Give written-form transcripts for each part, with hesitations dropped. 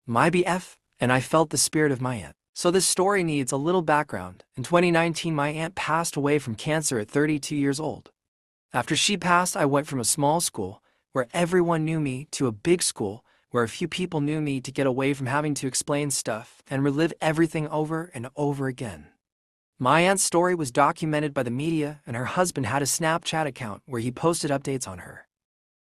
my BF, and I felt the spirit of my aunt. So this story needs a little background. In 2019, my aunt passed away from cancer at 32 years old. After she passed, I went from a small school where everyone knew me to a big school where a few people knew me to get away from having to explain stuff and relive everything over and over again. My aunt's story was documented by the media, and her husband had a Snapchat account where he posted updates on her.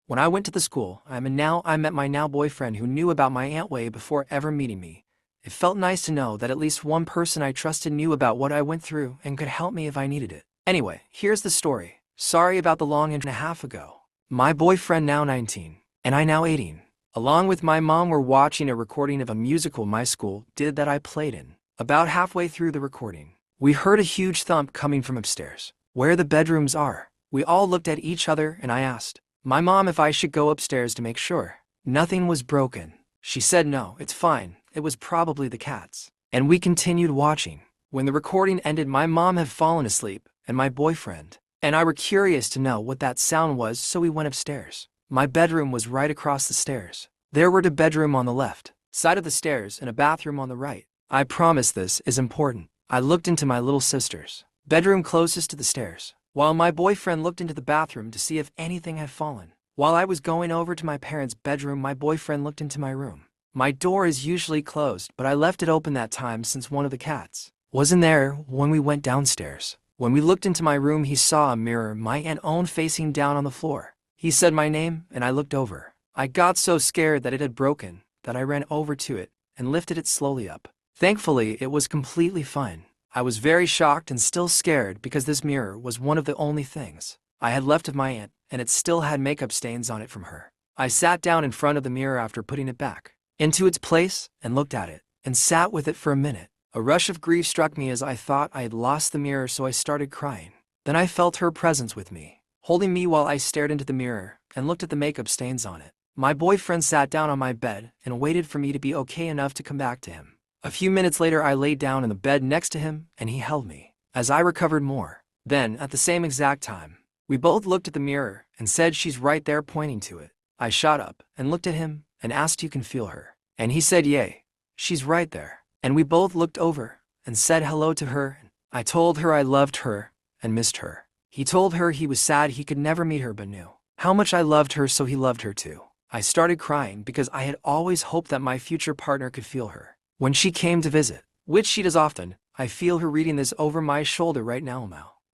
When I went to the school, I met my now boyfriend who knew about my aunt way before ever meeting me. It felt nice to know that at least one person I trusted knew about what I went through and could help me if I needed it. Anyway, here's the story. Sorry about the long and a half ago. My boyfriend now 19, and I now 18. Along with my mom were watching a recording of a musical my school did that I played in. About halfway through the recording, we heard a huge thump coming from upstairs, where the bedrooms are. We all looked at each other and I asked my mom if I should go upstairs to make sure nothing was broken. She said no, it's fine, it was probably the cats. And we continued watching. When the recording ended, my mom had fallen asleep, and my boyfriend and I were curious to know what that sound was, so we went upstairs. My bedroom was right across the stairs. There were a bedroom on the left side of the stairs and a bathroom on the right. I promise this is important. I looked into my little sister's bedroom closest to the stairs, while my boyfriend looked into the bathroom to see if anything had fallen. While I was going over to my parents' bedroom, my boyfriend looked into my room. My door is usually closed, but I left it open that time since one of the cats wasn't there when we went downstairs. When we looked into my room, he saw a mirror my aunt owned facing down on the floor. He said my name, and I looked over. I got so scared that it had broken that I ran over to it and lifted it slowly up. Thankfully, it was completely fine. I was very shocked and still scared because this mirror was one of the only things I had left of my aunt, and it still had makeup stains on it from her. I sat down in front of the mirror after putting it back into its place and looked at it and sat with it for a minute. A rush of grief struck me as I thought I had lost the mirror, so I started crying. Then I felt her presence with me, holding me while I stared into the mirror and looked at the makeup stains on it. My boyfriend sat down on my bed and waited for me to be okay enough to come back to him. A few minutes later, I laid down in the bed next to him and he held me as I recovered more. Then, at the same exact time, we both looked at the mirror and said, "She's right there," pointing to it. I shot up and looked at him and asked, "You can feel her?" And he said, "Yay, she's right there." And we both looked over and said hello to her. I told her I loved her and missed her. He told her he was sad he could never meet her but knew how much I loved her, so he loved her too. I started crying because I had always hoped that my future partner could feel her when she came to visit, which she does often. I feel her reading this over my shoulder right now.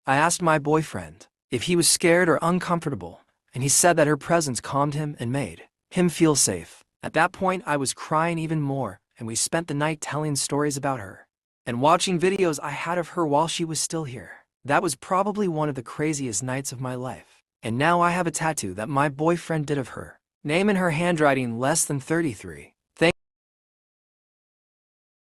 I asked my boyfriend if he was scared or uncomfortable, and he said that her presence calmed him and made him feel safe. At that point, I was crying even more, and we spent the night telling stories about her and watching videos I had of her while she was still here. That was probably one of the craziest nights of my life. And now I have a tattoo that my boyfriend did of her name in her handwriting, less than 33.